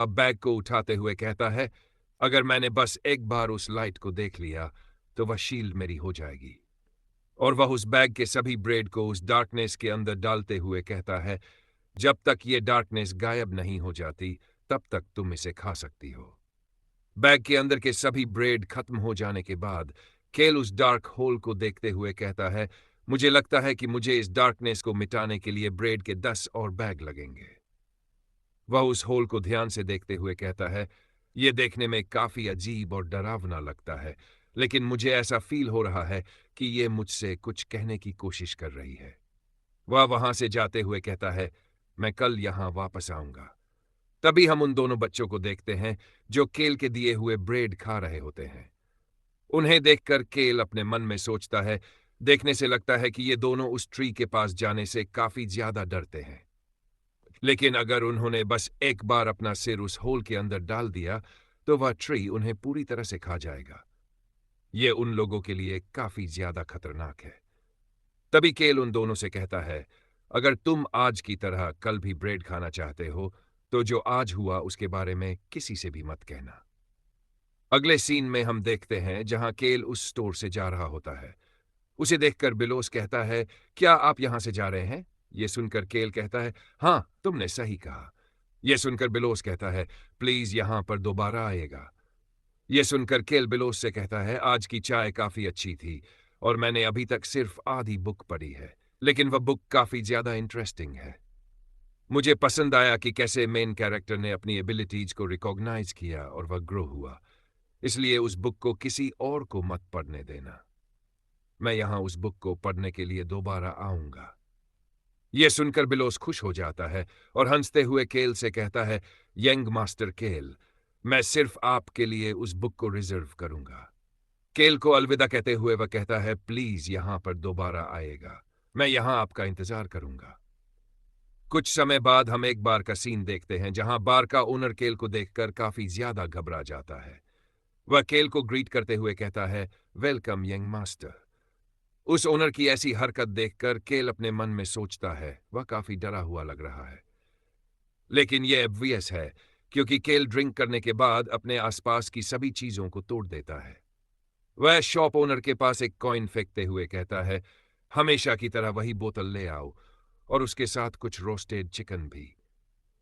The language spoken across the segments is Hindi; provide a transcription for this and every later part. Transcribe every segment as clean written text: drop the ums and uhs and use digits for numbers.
अब बैग को उठाते हुए कहता है, अगर मैंने बस एक बार उस लाइट को देख लिया तो वह शील्ड मेरी हो जाएगी। और वह उस बैग के सभी ब्रेड को उस डार्कनेस के अंदर डालते हुए कहता है, जब तक ये डार्कनेस गायब नहीं हो जाती तब तक तुम इसे खा सकती हो। बैग के अंदर के सभी ब्रेड खत्म हो जाने के बाद केल उस डार्क होल को देखते हुए कहता है, मुझे लगता है कि मुझे इस डार्कनेस को मिटाने के लिए ब्रेड के 10 और बैग लगेंगे। वह उस होल को ध्यान से देखते हुए कहता है, यह देखने में काफी अजीब और डरावना लगता है, लेकिन मुझे ऐसा फील हो रहा है कि यह मुझसे कुछ कहने की कोशिश कर रही है। वह वहां से जाते हुए कहता है, मैं कल यहां वापस आऊंगा। तभी हम उन दोनों बच्चों को देखते हैं जो केल के दिए हुए ब्रेड खा रहे होते हैं। उन्हें देखकर केल अपने मन में सोचता है, देखने से लगता है कि ये दोनों उस ट्री के पास जाने से काफी ज्यादा डरते हैं। लेकिन अगर उन्होंने बस एक बार अपना सिर उस होल के अंदर डाल दिया तो वह ट्री उन्हें पूरी तरह से खा जाएगा। ये उन लोगों के लिए काफी ज्यादा खतरनाक है। तभी केल उन दोनों से कहता है, अगर तुम आज की तरह कल भी ब्रेड खाना चाहते हो तो जो आज हुआ उसके बारे में किसी से भी मत कहना। अगले सीन में हम देखते हैं जहां केल उस स्टोर से जा रहा होता है। उसे देखकर बिलोस कहता है, क्या आप यहां से जा रहे हैं? यह सुनकर केल कहता है, हाँ, तुमने सही कहा। यह सुनकर बिलोस कहता है, प्लीज यहां पर दोबारा आएगा। यह सुनकर केल बिलोस से कहता है, आज की चाय काफी अच्छी थी और मैंने अभी तक सिर्फ आधी बुक पढ़ी है, लेकिन वह बुक काफी ज्यादा इंटरेस्टिंग है। मुझे पसंद आया कि कैसे मेन कैरेक्टर ने अपनी एबिलिटीज को रिकॉग्नाइज किया और वह ग्रो हुआ। इसलिए उस बुक को किसी और को मत पढ़ने देना। मैं यहां उस बुक को पढ़ने के लिए दोबारा आऊंगा। यह सुनकर बिलोस खुश हो जाता है और हंसते हुए केल से कहता है, यंग मास्टर केल, मैं सिर्फ आपके लिए उस बुक को रिजर्व करूंगा। केल को अलविदा कहते हुए वह कहता है, प्लीज यहां पर दोबारा आएगा, मैं यहां आपका इंतजार करूंगा। कुछ समय बाद हम एक बार का सीन देखते हैं जहां बार का ओनर केल को देखकर काफी ज्यादा घबरा जाता है। वह केल को ग्रीट करते हुए कहता है, वेलकम यंग मास्टर। उस ओनर की ऐसी हरकत देखकर केल अपने मन में सोचता है, वह काफी डरा हुआ लग रहा है। लेकिन यह ऑब्वियस है क्योंकि केल ड्रिंक करने के बाद अपने आसपास की सभी चीजों को तोड़ देता है। वह शॉप ओनर के पास एक कॉइन फेंकते हुए कहता है, हमेशा की तरह वही बोतल ले आओ और उसके साथ कुछ रोस्टेड चिकन भी।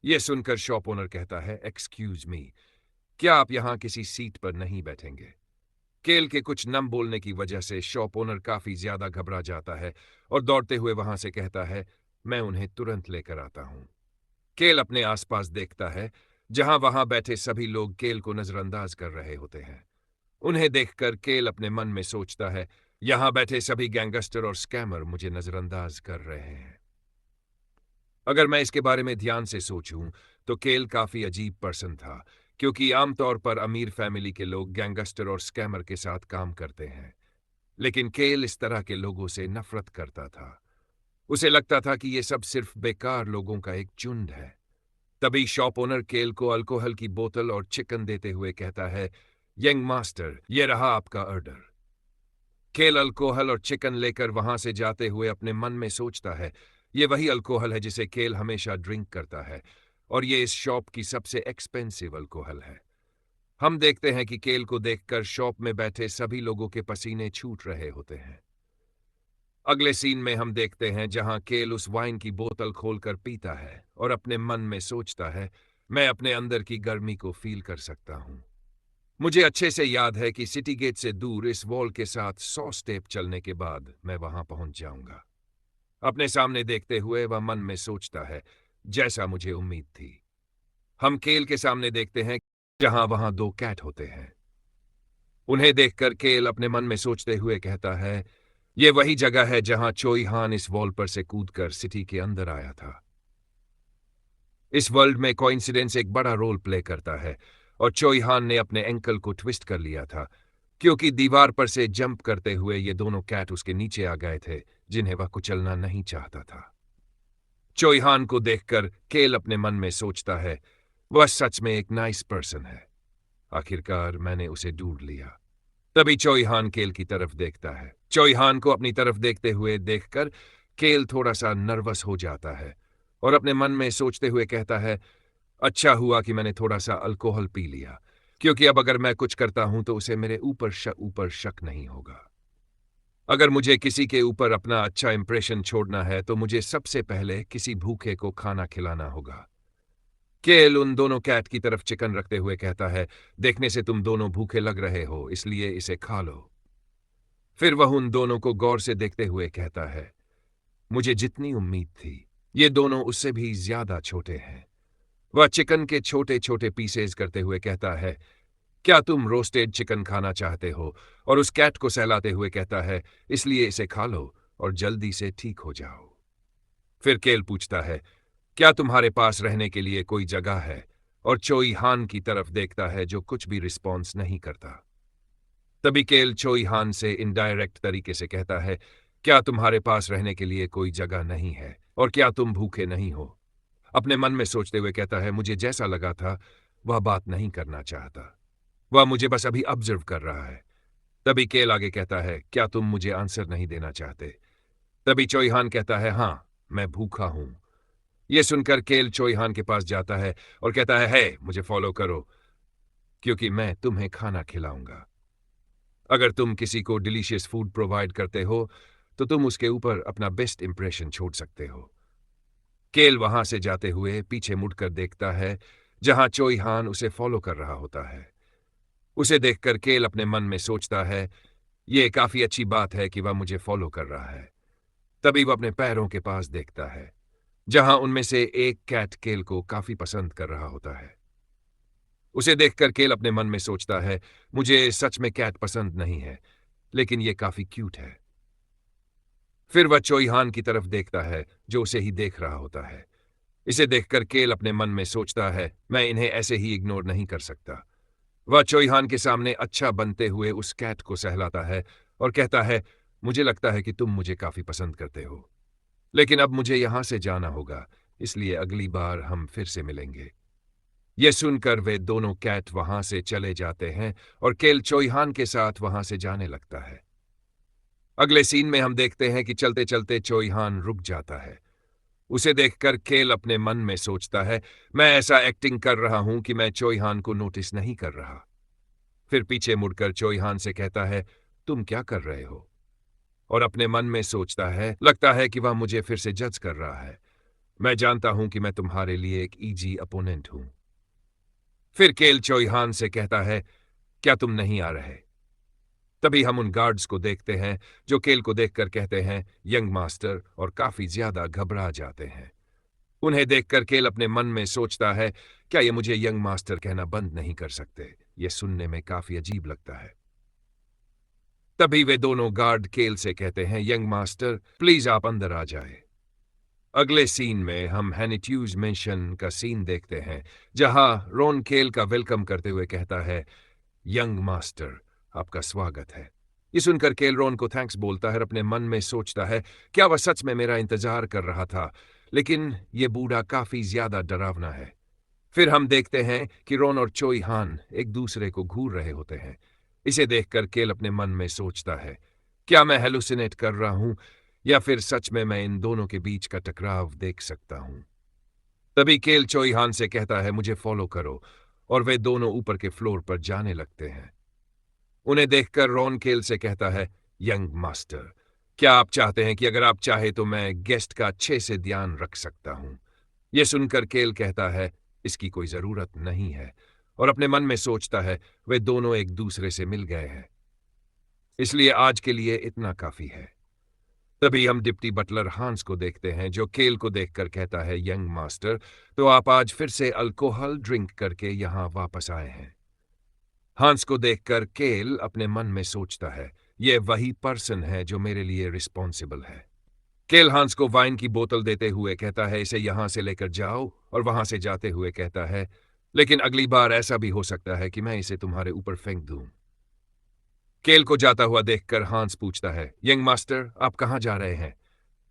यह सुनकर शॉप ओनर कहता है, एक्सक्यूज मी, क्या आप यहां किसी सीट पर नहीं बैठेंगे? केल के कुछ नम बोलने की वजह से शॉप ओनर काफी ज्यादा घबरा जाता है और दौड़ते हुए वहां से कहता है, मैं उन्हें तुरंत लेकर आता हूं। केल अपने आसपास देखता है जहां वहां बैठे सभी लोग केल को नजरअंदाज कर रहे होते हैं। उन्हें देखकर केल अपने मन में सोचता है, यहां बैठे सभी गैंगस्टर और स्कैमर मुझे नजरअंदाज कर रहे हैं। अगर मैं इसके बारे में ध्यान से सोचूं तो केल काफी अजीब पर्सन था, क्योंकि आमतौर पर अमीर फैमिली के लोग गैंगस्टर और स्कैमर के साथ काम करते हैं। लेकिन केल इस तरह के लोगों से नफरत करता था। उसे लगता था कि ये सब सिर्फ बेकार लोगों का एक झुंड है। तभी शॉप ओनर केल को अल्कोहल की बोतल और चिकन देते हुए कहता है, यंग मास्टर, ये रहा आपका ऑर्डर। केल अल्कोहल और चिकन लेकर वहां से जाते हुए अपने मन में सोचता है, ये वही अल्कोहल है जिसे केल हमेशा ड्रिंक करता है और ये इस शॉप की सबसे एक्सपेंसिव अल्कोहल है। हम देखते हैं कि केल को देखकर शॉप में बैठे सभी लोगों के पसीने छूट रहे होते हैं। अगले सीन में हम देखते हैं जहां केल उस वाइन की बोतल खोलकर पीता है और अपने मन में सोचता है, मैं अपने अंदर की गर्मी को फील कर सकता हूं। मुझे अच्छे से याद है कि सिटी गेट से दूर इस वॉल के साथ 100 स्टेप चलने के बाद मैं वहां पहुंच जाऊंगा। अपने सामने देखते हुए वह मन में सोचता है, जैसा मुझे उम्मीद थी। हम केल के सामने देखते हैं जहां वहां 2 कैट होते हैं। उन्हें देखकर केल अपने मन में सोचते हुए कहता है, यह वही जगह है जहां चोई हान इस वॉल पर से कूदकर सिटी के अंदर आया था। इस वर्ल्ड में कोइंसिडेंस एक बड़ा रोल प्ले करता है और चोई हान ने अपने एंकल को ट्विस्ट कर लिया था, क्योंकि दीवार पर से जंप करते हुए ये दोनों कैट उसके नीचे आ गए थे, जिन्हें वह कुचलना नहीं चाहता था। चोई हान को देखकर केल अपने मन में सोचता है, वह सच में एक नाइस पर्सन है। आखिरकार मैंने उसे ढूंढ लिया। तभी चोई हान केल की तरफ देखता है। चोई हान को अपनी तरफ देखते हुए देखकर केल थोड़ा सा नर्वस हो जाता है और अपने मन में सोचते हुए कहता है, अच्छा हुआ कि मैंने थोड़ा सा अल्कोहल पी लिया, क्योंकि अब अगर मैं कुछ करता हूं तो उसे मेरे ऊपर शक नहीं होगा। अगर मुझे किसी के ऊपर अपना अच्छा इंप्रेशन छोड़ना है तो मुझे सबसे पहले किसी भूखे को खाना खिलाना होगा। केल उन दोनों कैट की तरफ चिकन रखते हुए कहता है, देखने से तुम दोनों भूखे लग रहे हो, इसलिए इसे खा लो। फिर वह उन दोनों को गौर से देखते हुए कहता है, मुझे जितनी उम्मीद थी, ये दोनों उससे भी ज्यादा छोटे हैं। वह चिकन के छोटे छोटे पीसेज करते हुए कहता है, क्या तुम रोस्टेड चिकन खाना चाहते हो? और उस कैट को सहलाते हुए कहता है, इसलिए इसे खा लो और जल्दी से ठीक हो जाओ। फिर केल पूछता है, क्या तुम्हारे पास रहने के लिए कोई जगह है? और चोई हान की तरफ देखता है जो कुछ भी रिस्पॉन्स नहीं करता। तभी केल चोई हान से इनडायरेक्ट तरीके से कहता है, क्या तुम्हारे पास रहने के लिए कोई जगह नहीं है? और क्या तुम भूखे नहीं हो? अपने मन में सोचते हुए कहता है, मुझे जैसा लगा था वह बात नहीं करना चाहता, वह मुझे बस अभी ऑब्जर्व कर रहा है। तभी केल आगे कहता है, क्या तुम मुझे आंसर नहीं देना चाहते? तभी चोईहान कहता है, हाँ, मैं भूखा हूं। यह सुनकर केल चोईहान के पास जाता है और कहता है, मुझे फॉलो करो, क्योंकि मैं तुम्हें खाना खिलाऊंगा। अगर तुम किसी को डिलीशियस फूड प्रोवाइड करते हो तो तुम उसके ऊपर अपना बेस्ट इंप्रेशन छोड़ सकते हो। केल वहां से जाते हुए पीछे मुड़कर देखता है जहां चोईहान उसे फॉलो कर रहा होता है। उसे देखकर केल अपने मन में सोचता है, यह काफी अच्छी बात है कि वह मुझे फॉलो कर रहा है। तभी वह अपने पैरों के पास देखता है जहां उनमें से एक कैट केल को काफी पसंद कर रहा होता है। उसे देखकर केल अपने मन में सोचता है, मुझे सच में कैट पसंद नहीं है, लेकिन यह काफी क्यूट है। फिर वह चोईहान की तरफ देखता है जो उसे ही देख रहा होता है। इसे देखकर केल अपने मन में सोचता है, मैं इन्हें ऐसे ही इग्नोर नहीं कर सकता। वह चोईहान के सामने अच्छा बनते हुए उस कैट को सहलाता है और कहता है, मुझे लगता है कि तुम मुझे काफी पसंद करते हो, लेकिन अब मुझे यहां से जाना होगा, इसलिए अगली बार हम फिर से मिलेंगे। यह सुनकर वे दोनों कैट वहां से चले जाते हैं और केल चोईहान के साथ वहां से जाने लगता है। अगले सीन में हम देखते हैं कि चलते चलते चोईहान रुक जाता है। उसे देखकर केल अपने मन में सोचता है, मैं ऐसा एक्टिंग कर रहा हूं कि मैं चोईहान को नोटिस नहीं कर रहा। फिर पीछे मुड़कर चोईहान से कहता है, तुम क्या कर रहे हो? और अपने मन में सोचता है, लगता है कि वह मुझे फिर से जज कर रहा है। मैं जानता हूं कि मैं तुम्हारे लिए एक इजी अपोनेंट हूं। फिर केल चोईहान से कहता है, क्या तुम नहीं आ रहे? तभी हम उन गार्ड्स को देखते हैं जो केल को देखकर कहते हैं, यंग मास्टर, और काफी ज्यादा घबरा जाते हैं। उन्हें देखकर केल अपने मन में सोचता है, क्या ये मुझे यंग मास्टर कहना बंद नहीं कर सकते? ये सुनने में काफी अजीब लगता है। तभी वे दोनों गार्ड केल से कहते हैं, यंग मास्टर, प्लीज आप अंदर आ जाए। अगले सीन में हम हैनिट्यूज मेंशन का सीन देखते हैं जहां रोन केल का वेलकम करते हुए कहता है, यंग मास्टर, आपका स्वागत है। ये सुनकर केल रोन को थैंक्स बोलता है और अपने मन में सोचता है, क्या वह सच में मेरा इंतजार कर रहा था? लेकिन ये बूढ़ा काफी ज्यादा डरावना है। फिर हम देखते हैं कि रोन और चोई हान एक दूसरे को घूर रहे होते हैं। इसे देखकर केल अपने मन में सोचता है, क्या मैं हेलुसिनेट कर रहा हूं या फिर सच में मैं इन दोनों के बीच का टकराव देख सकता हूं? तभी केल चोई हान से कहता है, मुझे फॉलो करो, और वे दोनों ऊपर के फ्लोर पर जाने लगते हैं। उन्हें देखकर रोन केल से कहता है, यंग मास्टर, क्या आप चाहते हैं कि अगर आप चाहे तो मैं गेस्ट का अच्छे से ध्यान रख सकता हूं? यह सुनकर केल कहता है, इसकी कोई जरूरत नहीं है, और अपने मन में सोचता है, वे दोनों एक दूसरे से मिल गए हैं, इसलिए आज के लिए इतना काफी है। तभी हम डिप्टी बटलर हांस को देखते हैं जो केल को देखकर कहता है, यंग मास्टर, तो आप आज फिर से अल्कोहल ड्रिंक करके यहां वापस आए हैं। हांस को देखकर केल अपने मन में सोचता है, यह वही पर्सन है जो मेरे लिए रिस्पॉन्सिबल है। केल हांस को वाइन की बोतल देते हुए कहता है, इसे यहां से लेकर जाओ, और वहां से जाते हुए कहता है, लेकिन अगली बार ऐसा भी हो सकता है कि मैं इसे तुम्हारे ऊपर फेंक दूं। केल को जाता हुआ देखकर हांस पूछता है, यंग मास्टर, आप कहां जा रहे हैं?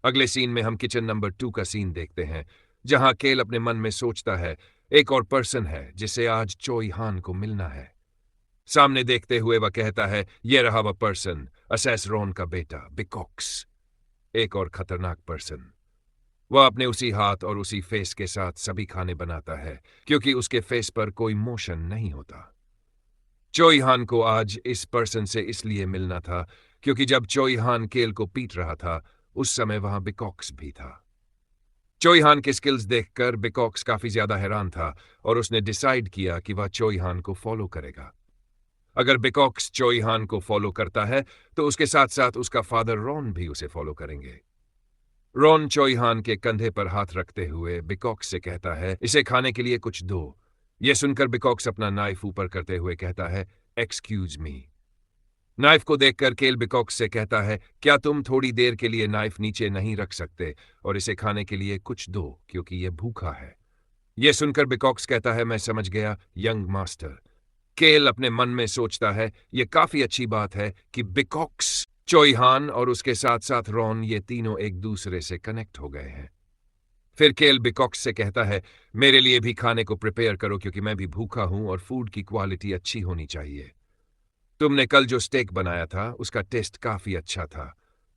अगले सीन में हम किचन नंबर 2 का सीन देखते हैं जहां केल अपने मन में सोचता है, एक और पर्सन है जिसे आज चोई हान को मिलना है। सामने देखते हुए वह कहता है, यह रहा वह पर्सन, असेस रोन का बेटा बिकॉक्स, एक और खतरनाक पर्सन। वह अपने उसी हाथ और उसी फेस के साथ सभी खाने बनाता है क्योंकि उसके फेस पर कोई मोशन नहीं होता। चोई हान को आज इस पर्सन से इसलिए मिलना था क्योंकि जब चोई हान केल को पीट रहा था उस समय वहां बिकॉक्स भी था। चोई हान के स्किल्स देखकर बिकॉक्स काफी ज्यादा हैरान था और उसने डिसाइड किया कि वह चोई हान को फॉलो करेगा। अगर बिकॉक्स चोई हान को फॉलो करता है तो उसके साथ साथ उसका फादर रॉन भी उसे फॉलो करेंगे। रॉन चोई हान के कंधे पर हाथ रखते हुए बिकॉक्स से कहता है, इसे खाने के लिए कुछ दो। यह सुनकर बिकॉक्स अपना नाइफ ऊपर करते हुए कहता है, एक्सक्यूज मी। नाइफ को देखकर केल बिकॉक्स से कहता है, क्या तुम थोड़ी देर के लिए नाइफ नीचे नहीं रख सकते और इसे खाने के लिए कुछ दो क्योंकि यह भूखा है। यह सुनकर बिकॉक्स कहता है, मैं समझ गया यंग मास्टर। केल अपने मन में सोचता है, यह काफी अच्छी बात है कि बिकॉक्स, चोई हान और उसके साथ साथ रॉन ये तीनों एक दूसरे से कनेक्ट हो गए हैं। फिर केल बिकॉक्स से कहता है, मेरे लिए भी खाने को प्रिपेयर करो क्योंकि मैं भी भूखा हूं और फूड की क्वालिटी अच्छी होनी चाहिए। तुमने कल जो स्टेक बनाया था उसका टेस्ट काफी अच्छा था।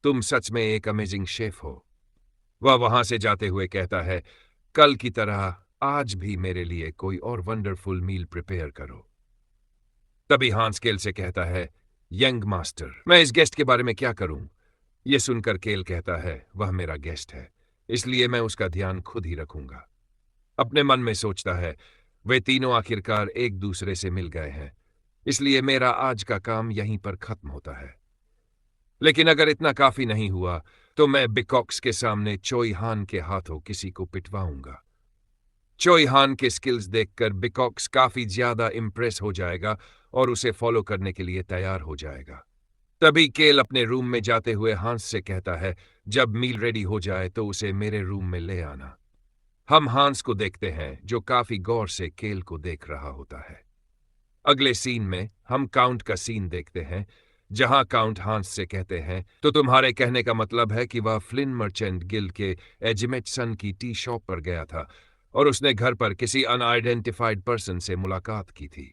तुम सच में एक अमेजिंग शेफ हो। वह वहां से जाते हुए कहता है, कल की तरह आज भी मेरे लिए कोई और वंडरफुल मील प्रिपेयर करो। तभी हांस केल से कहता है, यंग मास्टर, मैं इस गेस्ट के बारे में क्या करूं? यह सुनकर केल कहता है, वह मेरा गेस्ट है, इसलिए मैं उसका ध्यान खुद ही रखूंगा। अपने मन में सोचता है, वे तीनों आखिरकार एक दूसरे से मिल गए हैं, इसलिए मेरा आज का काम यहीं पर खत्म होता है। लेकिन अगर इतना काफी नहीं हुआ तो मैं बिकॉक्स के सामने चोई हान के हाथों किसी को पिटवाऊंगा। चोई हान के स्किल्स देखकर बिकॉक्स काफी ज्यादा इंप्रेस हो जाएगा और उसे फॉलो करने के लिए तैयार हो जाएगा। तभी केल अपने रूम में जाते हुए हांस से कहता है, जब मील रेडी हो जाए तो उसे मेरे रूम में ले आना। हम हांस को देखते हैं जो काफी गौर से केल को देख रहा होता है। अगले सीन में हम काउंट का सीन देखते हैं जहां काउंट हांस से कहते हैं, तो तुम्हारे कहने का मतलब है कि वह फ्लिन मर्चेंट गिल्ड के एजिमेटसन की टी शॉप पर गया था और उसने घर पर किसी अनआइडेंटिफाइड पर्सन से मुलाकात की थी।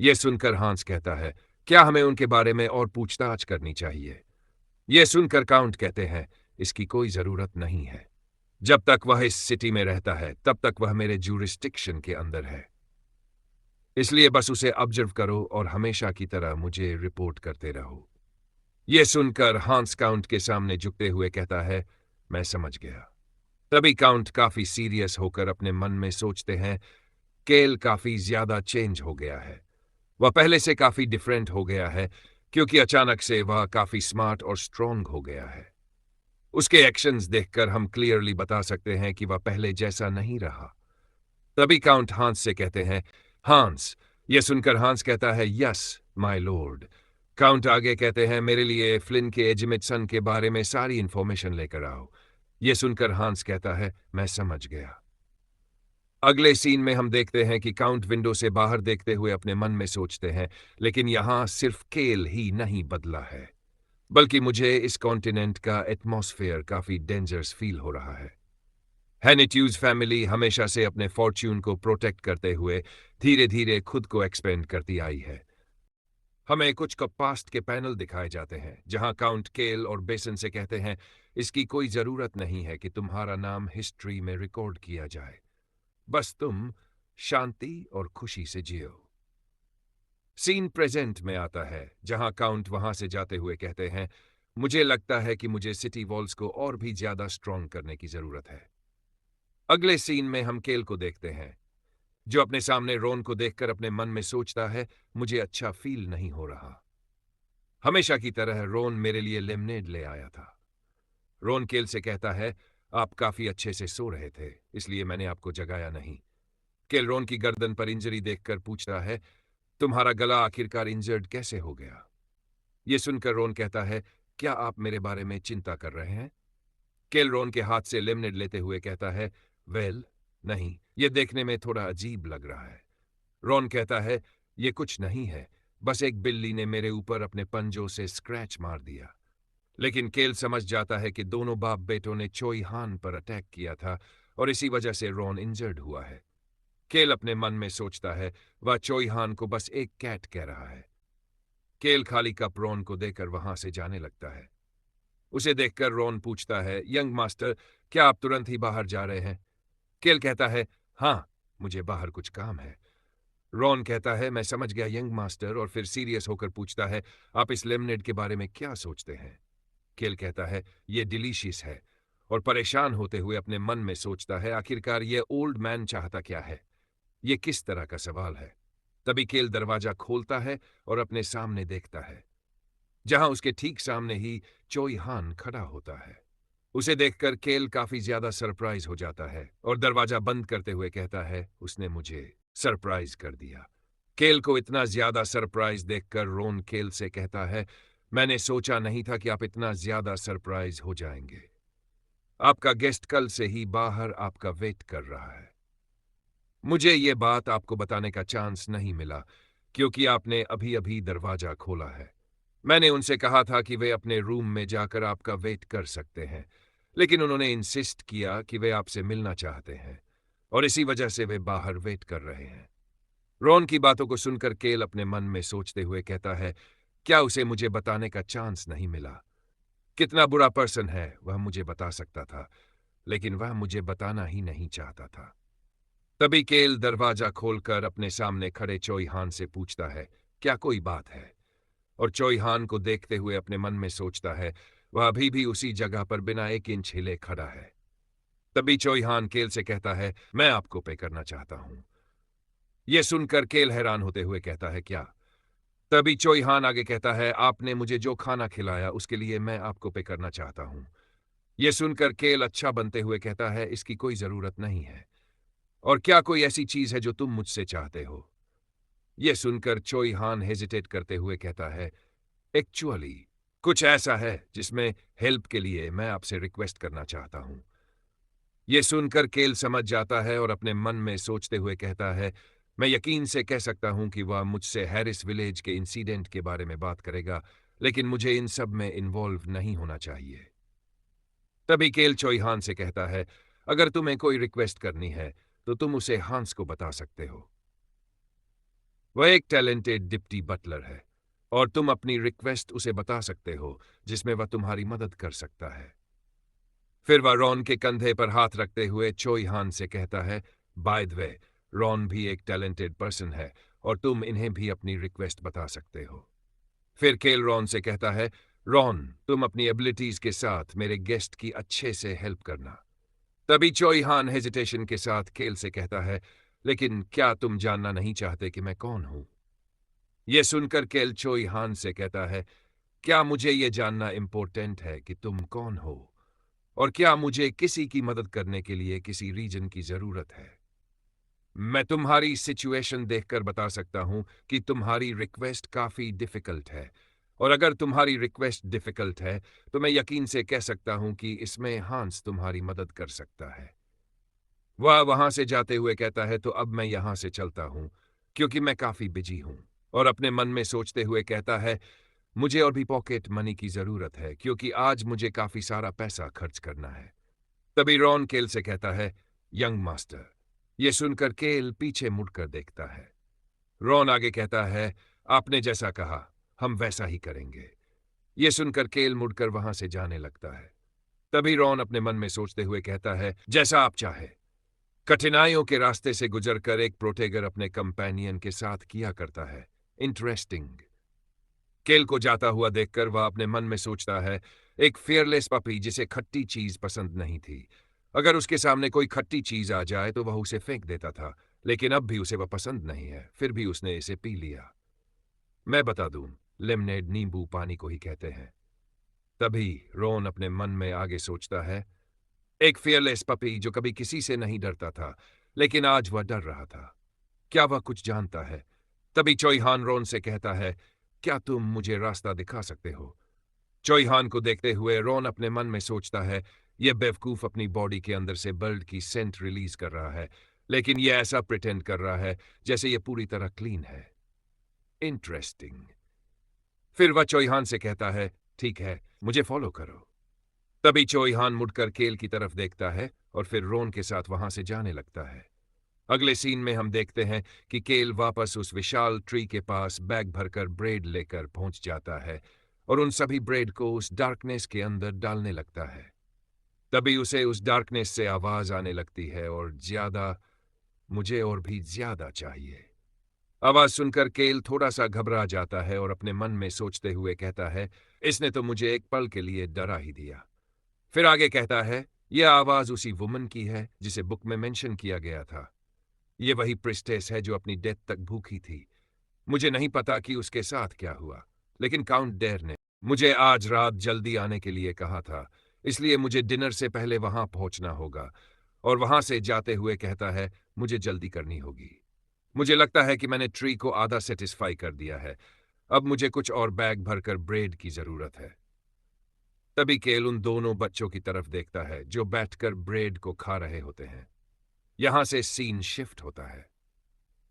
यह सुनकर हांस कहता है, क्या हमें उनके बारे में और पूछताछ करनी चाहिए? यह सुनकर काउंट कहते हैं, इसकी कोई जरूरत नहीं है। जब तक वह इस सिटी में रहता है तब तक वह मेरे जूरिस्डिक्शन के अंदर है, इसलिए बस उसे ऑब्जर्व करो और हमेशा की तरह मुझे रिपोर्ट करते रहो। यह सुनकर हांस काउंट के सामने झुकते हुए कहता है, मैं समझ गया। तभी काउंट काफी सीरियस होकर अपने मन में सोचते हैं, केल काफी ज्यादा चेंज हो गया है। वह पहले से काफी डिफरेंट हो गया है क्योंकि अचानक से वह काफी स्मार्ट और स्ट्रांग हो गया है। उसके एक्शंस देखकर हम क्लियरली बता सकते हैं कि वह पहले जैसा नहीं रहा। तभी काउंट हांस से कहते हैं, हांस। यह सुनकर हांस कहता है, यस माय लॉर्ड। काउंट आगे कहते हैं, मेरे लिए फ्लिन के एजिमेटसन के बारे में सारी इंफॉर्मेशन लेकर आओ। यह सुनकर हांस कहता है, मैं समझ गया। अगले सीन में हम देखते हैं कि काउंट विंडो से बाहर देखते हुए अपने मन में सोचते हैं, लेकिन यहां सिर्फ केल ही नहीं बदला है, बल्कि मुझे इस कॉन्टिनेंट का एटमॉस्फेयर काफी डेंजरस फील हो रहा है। हैनिट्यूज फैमिली हमेशा से अपने फॉर्च्यून को प्रोटेक्ट करते हुए धीरे धीरे खुद को एक्सपेंड करती आई है। हमें कुछ पास्ट के पैनल दिखाए जाते हैं जहां काउंट केल और बेसन से कहते हैं, इसकी कोई जरूरत नहीं है कि तुम्हारा नाम हिस्ट्री में रिकॉर्ड किया जाए, बस तुम शांति और खुशी से जियो। सीन प्रेजेंट में आता है जहां काउंट वहां से जाते हुए कहते हैं, मुझे लगता है कि मुझे सिटी वॉल्स को और भी ज्यादा स्ट्रांग करने की जरूरत है। अगले सीन में हम केल को देखते हैं जो अपने सामने रोन को देखकर अपने मन में सोचता है, मुझे अच्छा फील नहीं हो रहा। हमेशा की तरह रोन मेरे लिए लेमनेड ले आया था। रोन केल से कहता है, आप काफी अच्छे से सो रहे थे इसलिए मैंने आपको जगाया नहीं। केल रोन की गर्दन पर इंजरी देखकर पूछता है, तुम्हारा गला आखिरकार इंजर्ड कैसे हो गया? यह सुनकर रोन कहता है, क्या आप मेरे बारे में चिंता कर रहे हैं? केल रोन के हाथ से लेमनेड लेते हुए कहता है, वेल नहीं, यह देखने में थोड़ा अजीब लग रहा है। रॉन कहता है, यह कुछ नहीं है, बस एक बिल्ली ने मेरे ऊपर अपने पंजों से स्क्रैच मार दिया। लेकिन केल समझ जाता है कि दोनों बाप बेटों ने चोई हान पर अटैक किया था और इसी वजह से रॉन इंजर्ड हुआ है। केल अपने मन में सोचता है, वह चोई हान को बस एक कैट कह रहा है। केल खाली कप रॉन को देकर वहां से जाने लगता है। उसे देखकर रॉन पूछता है, यंग मास्टर, क्या आप तुरंत ही बाहर जा रहे हैं? केल कहता है, हाँ, मुझे बाहर कुछ काम है। रॉन कहता है, मैं समझ गया यंग मास्टर, और फिर सीरियस होकर पूछता है, आप इस लेमनेड के बारे में क्या सोचते हैं? केल कहता है, ये डिलीशियस है, और परेशान होते हुए अपने मन में सोचता है, आखिरकार ये ओल्ड मैन चाहता क्या है? ये किस तरह का सवाल है? तभी केल दरवाजा खोलता है और अपने सामने देखता है, जहां उसके ठीक सामने ही चोई हान खड़ा होता है। उसे देखकर केल काफी ज्यादा सरप्राइज हो जाता है और दरवाजा बंद करते हुए कहता है, उसने मुझे सरप्राइज कर दिया। केल को इतना ज्यादा सरप्राइज देखकर रोन केल से कहता है, मैंने सोचा नहीं था कि आप इतना ज्यादा सरप्राइज हो जाएंगे। आपका गेस्ट कल से ही बाहर आपका वेट कर रहा है। मुझे ये बात आपको बताने का चांस नहीं मिला क्योंकि आपने अभी अभी दरवाजा खोला है। मैंने उनसे कहा था कि वे अपने रूम में जाकर आपका वेट कर सकते हैं, लेकिन उन्होंने इंसिस्ट किया कि वे आपसे मिलना चाहते हैं और इसी वजह से वे बाहर वेट कर रहे हैं। रॉन की बातों को सुनकर केल अपने मन में सोचते हुए कहता है, क्या उसे मुझे बताने का चांस नहीं मिला? कितना बुरा पर्सन है वह मुझे बता सकता था, लेकिन वह मुझे बताना ही नहीं चाहता था। तभी केल दरवाजा खोलकर अपने सामने खड़े चोई हान से पूछता है, क्या कोई बात है? और चोई हान को देखते हुए अपने मन में सोचता है, वह अभी भी उसी जगह पर बिना 1 इंच हिले खड़ा है। तभी चोई हान केल से कहता है, मैं आपको पे करना चाहता हूं। यह सुनकर केल हैरान होते हुए कहता है, क्या? तभी चोई हान आगे कहता है, आपने मुझे जो खाना खिलाया उसके लिए मैं आपको पे करना चाहता हूं। यह सुनकर केल अच्छा बनते हुए कहता है, इसकी कोई जरूरत नहीं है। और क्या कोई ऐसी चीज है जो तुम मुझसे चाहते हो? यह सुनकर चोई हान हेजिटेट करते हुए कहता है, एक्चुअली कुछ ऐसा है जिसमें हेल्प के लिए मैं आपसे रिक्वेस्ट करना चाहता हूं। यह सुनकर केल समझ जाता है और अपने मन में सोचते हुए कहता है, मैं यकीन से कह सकता हूं कि वह मुझसे हैरिस विलेज के इंसिडेंट के बारे में बात करेगा, लेकिन मुझे इन सब में इन्वॉल्व नहीं होना चाहिए। तभी केल चोई हान से कहता है, अगर तुम्हें कोई रिक्वेस्ट करनी है तो तुम उसे हांस को बता सकते हो। वह एक टैलेंटेड डिप्टी बटलर है और तुम अपनी रिक्वेस्ट उसे बता सकते हो, जिसमें वह तुम्हारी मदद कर सकता है। फिर वह रॉन के कंधे पर हाथ रखते हुए चोई हान से कहता है, बाय द वे, रॉन भी एक टैलेंटेड पर्सन है और तुम इन्हें भी अपनी रिक्वेस्ट बता सकते हो। फिर केल रॉन से कहता है, रॉन, तुम अपनी एबिलिटीज के साथ मेरे गेस्ट की अच्छे से हेल्प करना। तभी चोई हान हेजिटेशन के साथ केल से कहता है, लेकिन क्या तुम जानना नहीं चाहते कि मैं कौन हूं? यह सुनकर केल चोई हान से कहता है, क्या मुझे यह जानना इंपॉर्टेंट है कि तुम कौन हो? और क्या मुझे किसी की मदद करने के लिए किसी रीजन की जरूरत है? मैं तुम्हारी सिचुएशन देखकर बता सकता हूं कि तुम्हारी रिक्वेस्ट काफी डिफिकल्ट है, और अगर तुम्हारी रिक्वेस्ट डिफिकल्ट है तो मैं यकीन से कह सकता हूं कि इसमें हांस तुम्हारी मदद कर सकता है। वह वहां से जाते हुए कहता है, तो अब मैं यहां से चलता हूं क्योंकि मैं काफी बिजी हूं, और अपने मन में सोचते हुए कहता है, मुझे और भी पॉकेट मनी की जरूरत है क्योंकि आज मुझे काफी सारा पैसा खर्च करना है। तभी रॉन केल से कहता है, यंग मास्टर। यह सुनकर केल पीछे मुड़कर देखता है। रॉन आगे कहता है, आपने जैसा कहा हम वैसा ही करेंगे। यह सुनकर केल मुड़कर वहां से जाने लगता है। तभी रॉन अपने मन में सोचते हुए कहता है, जैसा आप चाहे। कठिनाइयों के रास्ते से गुजरकर एक प्रोटेगर अपने कंपेनियन के साथ किया करता है। इंटरेस्टिंग। केल को जाता हुआ देखकर वह अपने मन में सोचता है, एक फियरलेस पपी जिसे खट्टी चीज पसंद नहीं थी। अगर उसके सामने कोई खट्टी चीज आ जाए तो वह उसे फेंक देता था, लेकिन अब भी उसे वह पसंद नहीं है, फिर भी उसने इसे पी लिया। मैं बता दूं, लेमनेड नींबू पानी को ही कहते हैं। तभी रोन अपने मन में आगे सोचता है, एक फियरलेस पपी जो कभी किसी से नहीं डरता था, लेकिन आज वह डर रहा था। क्या वह कुछ जानता है? तभी चोईहान रोन से कहता है, क्या तुम मुझे रास्ता दिखा सकते हो? चोईहान को देखते हुए रोन अपने मन में सोचता है, यह बेवकूफ अपनी बॉडी के अंदर से बर्ड की सेंट रिलीज कर रहा है, लेकिन यह ऐसा प्रिटेंड कर रहा है जैसे यह पूरी तरह क्लीन है। इंटरेस्टिंग। फिर वह चोईहान से कहता है, ठीक है, मुझे फॉलो करो। तभी चोईहान मुड़कर केल की तरफ देखता है और फिर रोन के साथ वहां से जाने लगता है। अगले सीन में हम देखते हैं कि केल वापस उस विशाल ट्री के पास बैग भरकर ब्रेड लेकर पहुंच जाता है और उन सभी ब्रेड को उस डार्कनेस के अंदर डालने लगता है। तभी उसे उस डार्कनेस से आवाज आने लगती है और ज्यादा, मुझे और भी ज्यादा चाहिए। आवाज सुनकर केल थोड़ा सा घबरा जाता है और अपने मन में सोचते हुए कहता है, इसने तो मुझे एक पल के लिए डरा ही दिया। फिर आगे कहता है, यह आवाज उसी वुमन की है जिसे बुक में मेंशन किया गया था। ये वही प्रिस्टेस है जो अपनी डेथ तक भूखी थी। मुझे नहीं पता कि उसके साथ क्या हुआ, लेकिन काउंट डेर ने मुझे आज रात जल्दी आने के लिए कहा था, इसलिए मुझे डिनर से पहले वहां पहुंचना होगा। और वहां से जाते हुए कहता है, मुझे जल्दी करनी होगी। मुझे लगता है कि मैंने ट्री को आधा सेटिस्फाई कर दिया है। अब मुझे कुछ और बैग भरकर ब्रेड की जरूरत है। तभी केल उन दोनों बच्चों की तरफ देखता है जो बैठकर ब्रेड को खा रहे होते हैं। यहां से सीन शिफ्ट होता है।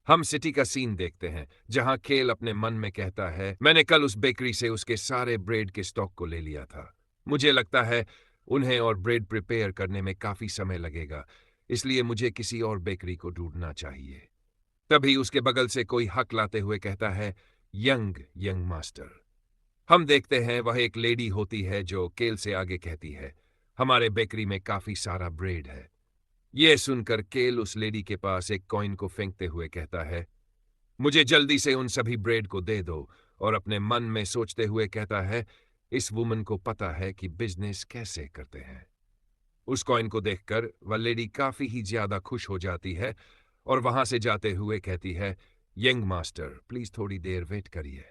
हम सिटी का सीन देखते हैं जहां केल अपने मन में कहता है, मैंने कल उस बेकरी से उसके सारे ब्रेड के स्टॉक को ले लिया था। मुझे लगता है उन्हें और ब्रेड प्रिपेयर करने में काफी समय लगेगा, इसलिए मुझे किसी और बेकरी को ढूंढना चाहिए। तभी उसके बगल से कोई हक लाते हुए कहता है, यंग यंग मास्टर। हम देखते हैं वह एक लेडी होती है जो केल से आगे कहती है, हमारे बेकरी में काफी सारा ब्रेड है। यह सुनकर केल उस लेडी के पास एक कॉइन को फेंकते हुए कहता है, मुझे जल्दी से उन सभी ब्रेड को दे दो। और अपने मन में सोचते हुए कहता है, इस वुमन को पता है कि बिजनेस कैसे करते हैं। उस कॉइन को देखकर वह लेडी काफी ही ज्यादा खुश हो जाती है और वहां से जाते हुए कहती है, यंग मास्टर प्लीज थोड़ी देर वेट करिए।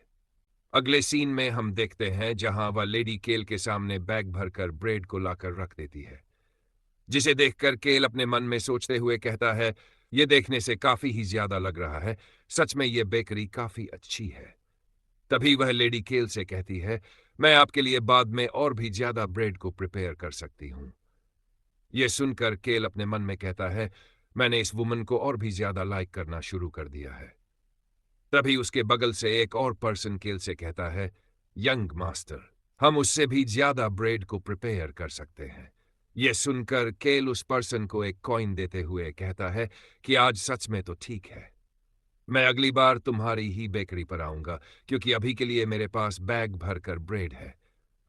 अगले सीन में हम देखते हैं जहां वह लेडी केल के सामने बैग भरकर ब्रेड को लाकर रख देती है, जिसे देखकर केल अपने मन में सोचते हुए कहता है, यह देखने से काफी ही ज्यादा लग रहा है, सच में यह बेकरी काफी अच्छी है। तभी वह लेडी केल से कहती है, मैं आपके लिए बाद में और भी ज्यादा ब्रेड को प्रिपेयर कर सकती हूं। यह सुनकर केल अपने मन में कहता है, मैंने इस वुमन को और भी ज्यादा लाइक करना शुरू कर दिया है। तभी उसके बगल से एक और पर्सन केल से कहता है, यंग मास्टर हम उससे भी ज्यादा ब्रेड को प्रिपेयर कर सकते हैं। यह सुनकर केल उस पर्सन को एक कॉइन देते हुए कहता है कि आज सच में तो ठीक है, मैं अगली बार तुम्हारी ही बेकरी पर आऊंगा, क्योंकि अभी के लिए मेरे पास बैग भरकर ब्रेड है।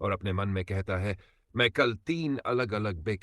और अपने मन में कहता है, मैं कल 3 अलग अलग बेकरी